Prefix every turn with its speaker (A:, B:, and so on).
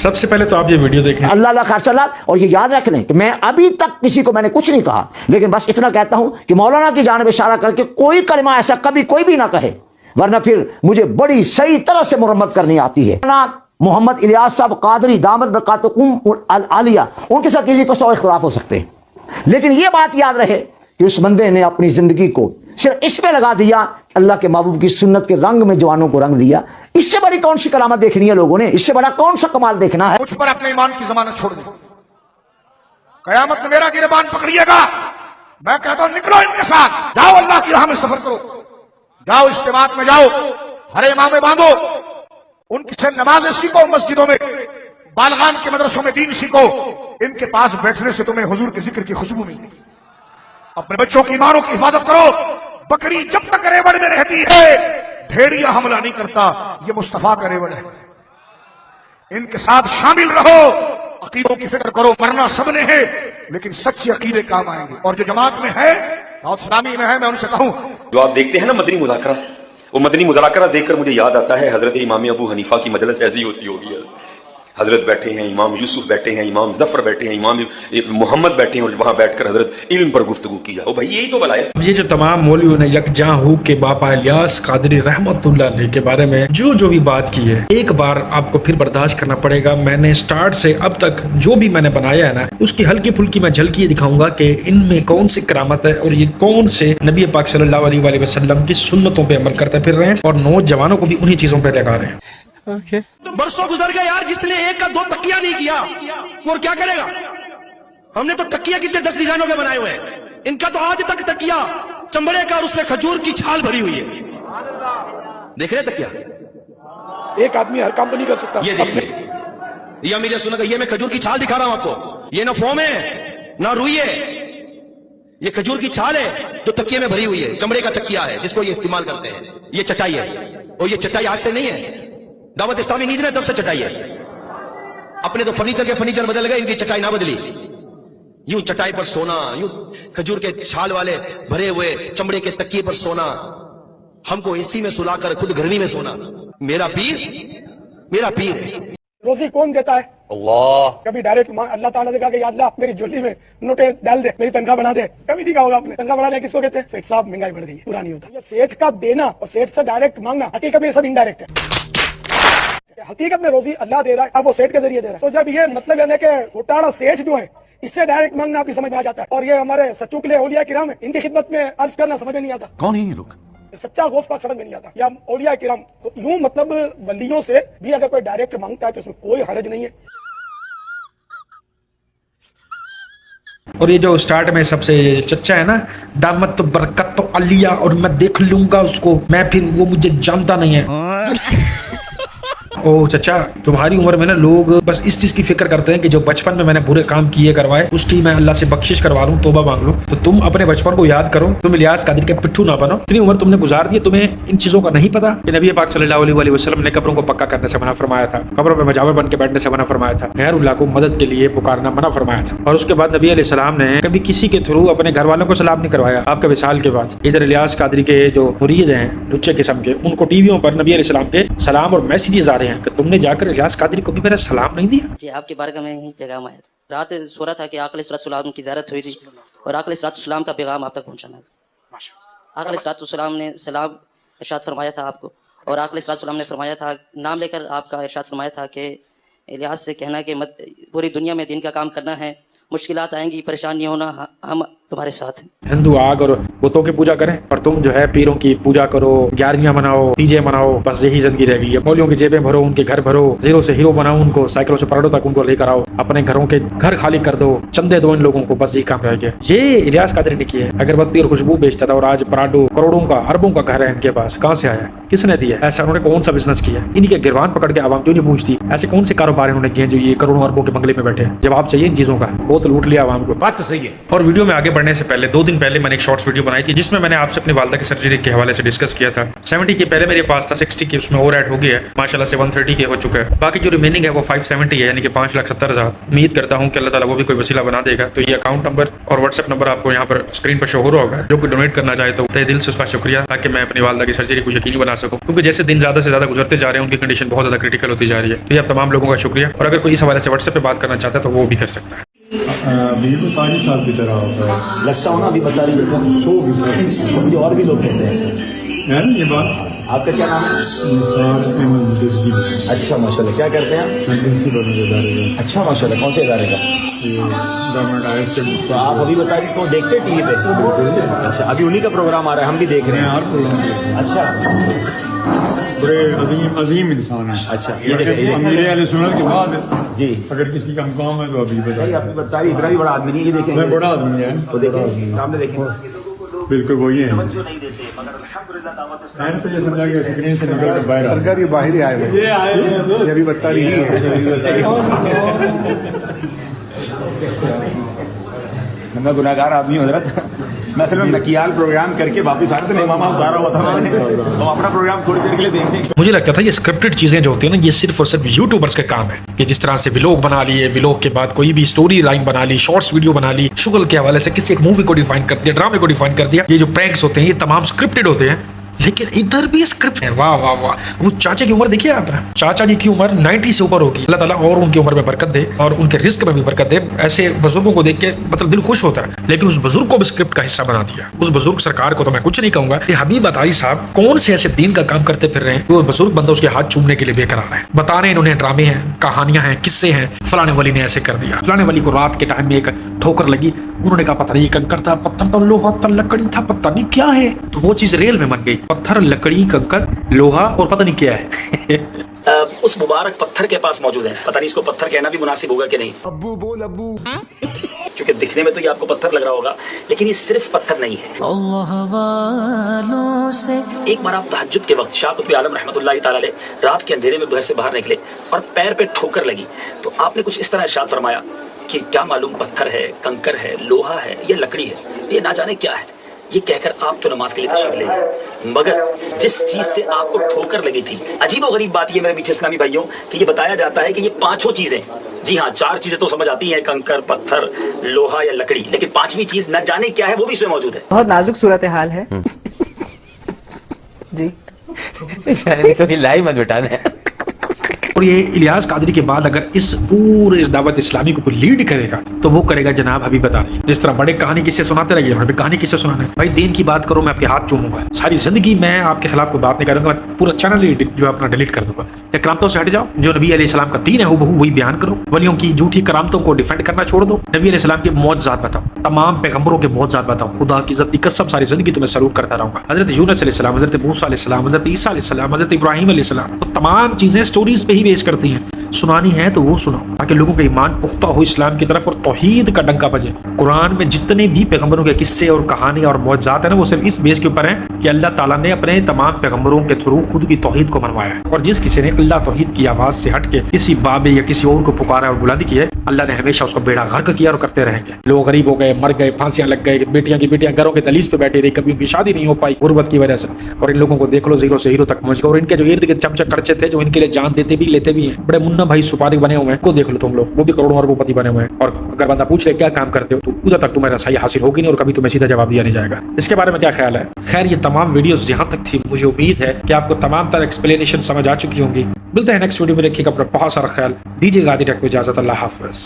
A: سب سے پہلے تو آپ یہ ویڈیو دیکھیں.
B: اللہ خرچہ. اور یہ یاد رکھ لیں کہ میں ابھی تک کسی کو میں نے کچھ نہیں کہا، لیکن بس اتنا کہتا ہوں کہ مولانا کی جانب اشارہ کر کے کوئی کلمہ ایسا کبھی کوئی بھی نہ کہے، ورنہ پھر مجھے بڑی صحیح طرح سے مرمت کرنی آتی ہے. محمد الیاس صاحب قادری دامت برکاتہم العالیہ، ان کے ساتھ کسی کو 100 اختلاف ہو سکتے ہیں، لیکن یہ بات یاد رہے کہ اس بندے نے اپنی زندگی کو صرف اس پہ لگا دیا، اللہ کے محبوب کی سنت کے رنگ میں جوانوں کو رنگ دیا. اس سے بڑی کون سی کرامت دیکھنی ہے لوگوں نے؟ اس سے بڑا کون سا کمال دیکھنا ہے؟
C: مجھ پر اپنے ایمان کی ضمانت چھوڑ دیں، قیامت میں میرا گریبان پکڑیے گا. میں کہتا ہوں نکلو ان کے ساتھ، جاؤ اللہ کی راہ میں سفر کرو، جاؤ اجتماعات میں جاؤ، ہر امام باندھو، ان سے نمازیں سیکھو، مسجدوں میں بالغان کے مدرسوں میں دین سیکھو. ان کے پاس بیٹھنے سے تمہیں حضور کے ذکر کی خوشبو ملتی. اپنے بچوں کی ایمانوں کی حفاظت کرو. بکری جب تک ریوڑ میں رہتی ہے بھیڑیا حملہ نہیں کرتا، یہ مصطفیٰ کا ریوڑ ہے. ان کے ساتھ شامل رہو، عقیدوں کی فکر کرو. مرنا سب نے ہے لیکن سچے عقیدے کام آئیں گے. اور جو جماعت میں ہے اور اسلامی میں ہے، میں ان سے کہوں
D: جو آپ دیکھتے ہیں نا مدنی مذاکرہ، وہ مدنی مذاکرہ دیکھ کر مجھے یاد آتا ہے حضرت امام ابو حنیفہ کی مجلس ایسی ہوتی ہوگی. حضرت بیٹھے ہیں، امام یوسف بیٹھے ہیں، امام ظفر بیٹھے ہیں، امام محمد بیٹھے ہیں، اور وہاں بیٹھ کر حضرت علم پر گفتگو کیا. او بھائی یہی تو بلا ہے.
A: یہ جو تمام مولویوں نے یکجاں ہو کے باپا الیاس قادری رحمت اللہ علیہ کے بارے میں جو بھی بات کی ہے، ایک بار آپ کو پھر برداشت کرنا پڑے گا. میں نے سٹارٹ سے اب تک جو بھی میں نے بنایا ہے نا، اس کی ہلکی پھلکی میں جھلکی یہ دکھاؤں گا کہ ان میں کون سی کرامت ہے اور یہ کون سے نبی پاک صلی اللہ علیہ وآلہ وسلم کی سنتوں پہ عمل کرتے پھر رہے ہیں اور نوجوانوں کو بھی انہی چیزوں پہ لگا رہے ہیں.
E: تو برسوں گزر گئے یار، جس نے ایک کا 2 تکیہ نہیں کیا وہ اور کیا کرے گا؟ ہم نے تو تکیہ کتنے 10 ڈیزائنوں کے بنائے ہوئے ہیں. ان کا تو آج تک تکیہ چمڑے کا اور اس میں کھجور کی چھال بھری ہوئی ہے. دیکھ رہے تکیہ؟ ایک آدمی ہر کام تو نہیں کر سکتا. یہ دیکھ لیں، یہ امیر سنت ہے. یہ میں کھجور کی چھال دکھا رہا ہوں آپ کو. یہ نہ فوم ہے نہ روئی ہے، یہ کھجور کی چھال ہے جو تکیے میں بھری ہوئی ہے. چمڑے کا تکیہ ہے جس کو یہ استعمال کرتے ہیں. یہ چٹائی ہے، اور یہ چٹائی آج سے نہیں ہے. دعوت اسلامی نیند میں تب سے چٹائی ہے. اپنے تو فرنیچر کے فرنیچر بدل گئے، ان کی چٹائی نہ بدلی. یوں چٹائی پر سونا، یوں کھجور کے چھال والے بھرے ہوئے چمڑے کے تکیے پر سونا، ہم کو اسی میں سلا کر خود گرمی میں سونا. میرا پیر
F: روزی کون دیتا ہے؟
D: اللہ.
F: کبھی ڈائریکٹ اللہ تعالیٰ نے کہا کہ یا اللہ میری جھولی میں نوٹیں ڈال دے، میری تنخواہ بڑھا دے. کبھی نہیں کہا ہوگا آپ نے. تنخواہ بڑھانے کس کو کہتے ہیں؟ سیٹ صاحب مہنگائی بڑھ گئی، پورا نہیں ہوتا. یہ سیٹ کا دینا اور سیٹ سے ڈائریکٹ مانگنا، حقیقت میں یہ سب انڈائریکٹ ہے. حقیقت میں روزی اللہ دے رہا ہے، اب وہ سیٹ کے ذریعے دے رہا ہے. تو جب یہ مطلب ہے کہ گھوٹالا سیٹ جو ہے اس سے ڈائریکٹ مانگنا آپ کی سمجھ میں آ جاتا ہے. اور یہ ہمارے سچوں کے لیے اولیاء کرام ہے، ان کی خدمت میں عرض کرنا سمجھ میں نہیں آتا.
E: کون ہیں یہ لوگ؟
F: سچا غوث پاک سمجھ میں نہیں آتا، یا اولیاء کرام. تو یوں مطلب ولیوں سے بھی اگر کوئی ڈائریکٹ مانگتا ہے تو اس میں کوئی حرج نہیں ہے.
A: اور یہ جو سٹارٹ میں سب سے چچا ہے نا، دامت برکت علیہ، اور میں دیکھ لوں گا اس کو، میں پھر وہ مجھے جانتا نہیں ہے. او چچا، تمہاری عمر میں نا لوگ بس اس چیز کی فکر کرتے ہیں کہ جو بچپن میں میں نے برے کام کیے کروائے اس کی میں اللہ سے بخشش کروا لوں، توبہ مانگ لوں. تو تم اپنے بچپن کو یاد کرو، تم الیاس قادری کے پٹھو نہ بنو. اتنی عمر تم نے گزار دی، تمہیں ان چیزوں کا نہیں پتا کہ نبی پاک صلی اللہ علیہ وآلہ وسلم نے قبروں کو پکا کرنے سے منع فرمایا تھا، قبروں پہ مجاور بن کے بیٹھنے سے منع فرمایا تھا، غیر اللہ کو مدد کے لیے پکارنا منع فرمایا تھا. اور اس کے بعد نبی علیہ السلام نے کبھی کسی کے تھرو اپنے گھر والوں کو سلام نہیں کروایا آپ کے وصال کے بعد. ادھر الیاس قادری کے جو مرید ہیں لچے قسم کے، ان کو ٹی ویوں پر نبی علیہ السلام کے سلام اور میسیجز آ رہے ہیں کہ تم نے جا کر الیاس قادری کو بھی میرا سلام نہیں دیا.
G: جی آپ کے بارگاہ میں ہی پیغام آیا تھا. رات سو رہا تھا کہ آقا علیہ السلام کی زیارت ہوئی تھی اور آقا علیہ السلام کا پیغام آپ تک پہنچانا تھا. آقا علیہ السلام نے سلام ارشاد فرمایا تھا آپ کو، اور آقا علیہ السلام نے فرمایا تھا، نام لے کر آپ کا ارشاد فرمایا تھا کہ الیاس سے کہنا کہ پوری دنیا میں دین کا کام کرنا ہے، مشکلات آئیں گی، پریشان نہیں ہونا، ہم تمہارے ساتھ ہیں.
A: ہندو آگ اور بتوں کی پوجا کریں اور تم جو ہے پیروں کی پوجا کرو، 11ویں مناؤ، تیجے مناؤ، بس یہی زندگی رہ گئی ہے. مولویوں کی جیبیں بھرو، ان کے گھر بھرو، زیرو سے ہیرو بناؤ ان کو، سائیکلوں سے پراڈو تک ان کو لے کر آؤ، اپنے گھروں کے گھر خالی کر دو، چندے دو ان لوگوں کو، بس یہی کام رہ گیا. یہ الیاس قادری نے کیا ہے. اگربتی اور خوشبو بیچتا تھا اور آج پراڈو کروڑوں کا اربوں کا گھر ہے ان کے پاس. کہاں سے آیا؟ کس نے دیا؟ ایسا انہوں نے کون سا بزنس کیا؟ ان کے گروان پکڑ کے عوام کیوں نہیں پوچھتی؟ ایسے کون سے کاروبار انہوں نے کیے جو یہ کروڑوں اربوں کے بنگلے میں بیٹھے ہیں؟ جواب چاہیے ان چیزوں کا. بہت لوٹ لیا عوام کو.
E: بات تو صحیح ہے.
A: اور ویڈیو میں آگے बढ़ने से पहले 2 दिन पहले मैंने एक शॉर्ट्स वीडियो बनाई थी जिसमें मैंने आपसे अपनी वालदा की सर्जरी के हवाले से डिस्कस किया था। 70 के पहले मेरे पास था, 60 के उसमें और ऐड हो गया है, माशाल्लाह से 130 के हो चुका है। बाकी जो रिमेनिंग है वो 570 है, यानी कि 5,70,000। उम्मीद करता हूँ कि अल्लाह ताला वो भी कोई वसीला बना देगा। तो ये अकाउंट नंबर और व्हाट्सएप नंबर आपको यहाँ पर स्क्रीन पर शो हो रहा होगा। जो कोई डोनेट करना चाहे तो तहे दिल से उसका शुक्रिया, ताकि मैं अपनी वालदा की सर्जरी को यकीनी बना सकूँ, क्योंकि जैसे दिन ज़्यादा से ज़्यादा गुजरते जा रहे हैं उनकी कंडीशन बहुत ज़्यादा क्रिटिकल होती जा रही है। तो ये आप तमाम लोगों का शुक्रिया, और अगर कोई इस हवाले से व्हाट्सएप पे बात करना चाहता है तो वो भी कर सकता है।
H: बिल्कुल 5 साल की तरह होता है,
B: लगता हूँ ना अभी बता रही है, मुझे और भी लोग कहते हैं।
H: ये बात।
B: आपका क्या नाम है? अच्छा माशाल्लाह, क्या करते हैं? अच्छा माशाल्लाह, कौन से इदारे का? तो आप अभी बता रही तो देखते टीवी पे? अच्छा, अभी उन्हीं का प्रोग्राम आ रहा है, हम भी देख रहे हैं। अच्छा,
H: बड़े अजीम इंसान है।
B: अच्छा,
H: अमीर अहले सुन्नत के बाद
B: जी
H: अगर किसी का मुकाम है तो अभी बताइए।
B: आपकी बता रही, इतना भी बड़ा आदमी नहीं है, ये देखें।
H: मैं बड़ा आदमी है
B: तो देखें सामने, देखें
H: बिल्कुल वही है।
B: जो नहीं देते, मगर अल्हम्दुलिल्लाह
H: मैंने तो ये समझा कि स्क्रीन से निकल कर बाहर
I: सरकार ये बाहर ही आए हुए, ये अभी बता रही है।
B: मैं गुनाहगार आदमी हूँ हज़रत, मैं असल में नकियाल प्रोग्राम करके वापस आ रहे थे, इमाम उतारा हुआ था मैंने, तो अपना प्रोग्राम थोड़ी देर के लिए देखेंगे।
A: मुझे लगता था ये स्क्रिप्टेड चीजें जो होती है ना, ये सिर्फ और सिर्फ यूट्यूबर्स का काम है, कि जिस तरह से व्लॉग बना लिए, व्लॉग के बाद कोई भी स्टोरी लाइन बना ली, शॉर्ट्स वीडियो बना ली, शुगल के हवाले से किसी एक मूवी को डिफाइन कर दिया, ड्रामे को डिफाइन कर दिया। ये जो प्रैंक्स होते हैं ये तमाम स्क्रिप्टेड होते हैं, लेकिन इधर भी स्क्रिप्ट है। वाह वाह वाह, वो चाचा की उम्र देखिए आप, चाचा जी की उम्र 90 से ऊपर होगी। अल्लाह ताला और उनकी उम्र में बरकत दे और उनके रिस्क में भी बरकत दे। ऐसे बुजुर्गों को देख के मतलब दिल खुश होता है, लेकिन उस बुजुर्ग को भी स्क्रिप्ट का हिस्सा बना दिया। उस बुजुर्ग सरकार को तो मैं कुछ नहीं कहूंगा। ये हबीब अतारी साहब कौन से ऐसे दीन का काम करते फिर रहे हैं, वो बुजुर्ग बंदा उसके हाथ चूमने के लिए बेकरार है। बता रहे हैं इन्होंने ड्रामे हैं, कहानियां हैं, किस्से हैं, फलाने वाली ने ऐसे कर दिया, फलाने वाली को रात के टाइम में एक ठोकर लगी, उन्होंने कहा पता नहीं कंकर था, पत्थर था, लोहा था, लकड़ी था, पता नहीं क्या है, तो वो चीज रेल में बन गई। पत्थर, लकड़ी, कंकर, लोहा और पता नहीं क्या है।
B: उस मुबारक पत्थर के पास मौजूद है, पता नहीं इसको पत्थर कहना भी मुनासिब होगा कि नहीं।
I: अब्बू बोल अब्बू,
B: क्योंकि दिखने में तो ये आपको पत्थर लग रहा होगा, लेकिन ये सिर्फ पत्थर नहीं है। एक बार आप तहज्जुद के वक्त शाह कुतुब आलम रहमतुल्लाह ताला अलैह रात के अंधेरे में घर से बाहर निकले और पैर पे ठोकर लगी, तो आपने कुछ इस तरह इरशाद फरमाया कि क्या मालूम पत्थर है, कंकर है, लोहा है या लकड़ी है, ये ना जाने क्या है। ये कहकर आप तो नमाज के लिए तशरीफ ले गए, मगर जिस चीज से आपको ठोकर लगी थी, अजीब और गरीब बात ये मेरे मीठे इस्लामी भाइयों कि ये बताया जाता है कि ये 5 चीजें, जी हाँ 4 चीजें तो समझ आती हैं, कंकर, पत्थर, लोहा या लकड़ी, लेकिन 5वीं चीज न जाने क्या है वो भी इसमें मौजूद है।
J: बहुत नाजुक सूरत हाल है जी, कभी लाइव मत बिठाना।
A: और ये इलियास कादरी के बाद अगर इस पूरे इस दावत इस्लामी को लीड करेगा तो वो करेगा जनाब हबीब अतारी। जिस तरह बड़े कहानी किस्से सुनाते रहिए, बड़े कहानी किस्से सुनाना है भाई, दीन की बात करो मैं आपके हाथ चूमूंगा, सारी जिंदगी मैं आपके खिलाफ कोई बात नहीं करूंगा, पूरा चैनल ही जो अपना डिलीट कर दूंगा। या करामतों से हट जाओ, जो नबी अलैहिस्सलाम का दीन है वो वही बयान करो, वलियों की झूठी करामतों को डिफेंड करना छोड़ दो, नबी अलैहिस्सलाम के मौजज़ात बताओ, तमाम पैगंबरों के मौजज़ात बताओ, खुदा की इज्जत की कसम सारी जिंदगी तुम्हें सलूट करता रहूंगा। हजरत यूनुस अलैहिस्सलाम, हजरत मूसा अलैहिस्सलाम, हजरत ईसा अलैहिस्सलाम, हजरत इब्राहिम अलैहिस्सलाम, तो तमाम चीजें स्टोरीज पे ही बेस करती हैं। सुनानी है तो वो सुनो ताकि लोगों का ईमान पुख्ता हो इस्लाम की तरफ और तौहीद का डंका बजे। कुरान में जितने भी पैगंबरों के किस्से और कहानी और मौजज़ात है ना, वो सिर्फ इस बेस के ऊपर है कि अल्लाह ताला ने अपने तमाम पैगंबरों के थ्रू खुद की तौहीद को मनवाया है। और जिस किसी ने अल्लाह तौहीद की आवाज से हट के किसी बाबे या किसी और को पुकारा और बुलंद किया, अल्लाह ने हमेशा उसको बेड़ा गर्क किया और करते रहेंगे। लोग गरीब हो गए, मर गए, फांसियां लग गए, बेटियां की बेटियां घरों के दलीज पे बैठी रही, कभी उनकी शादी नहीं हो पाई गुर्बत की वजह से। और इन लोगों को देख लो, जीरो से हीरो तक पहुंच गए। और इनके जो इर्द गिर्द चमचक खर्चे थे, जो इनके लिए जान देते भी लेते भी हैं, बड़े मुन्ना भाई सुपारी बने हुए हैं, को देख लो तुम लोग, वो भी करोड़ों अरबोपति बने हुए हैं। और अगर बंदा पूछ ले क्या काम करते हो, तो उधर तक तुम्हें रसाई हासिल होगी नहीं और कभी तुम्हें सीधा जवाब दिया नहीं जाएगा। इसके बारे में क्या ख्याल है? खैर, ये तमाम वीडियोस यहाँ तक थी, मुझे उम्मीद है कि आपको तमाम तरह एक्सप्लेनेशन समझ आ चुकी होंगी। मिलते हैं नेक्स्ट वीडियो में, रखिएगा अपना बहुत सारा ख्याल, दीजिएगा आदि तक को इजाजत, अल्लाह हाफ़िज़।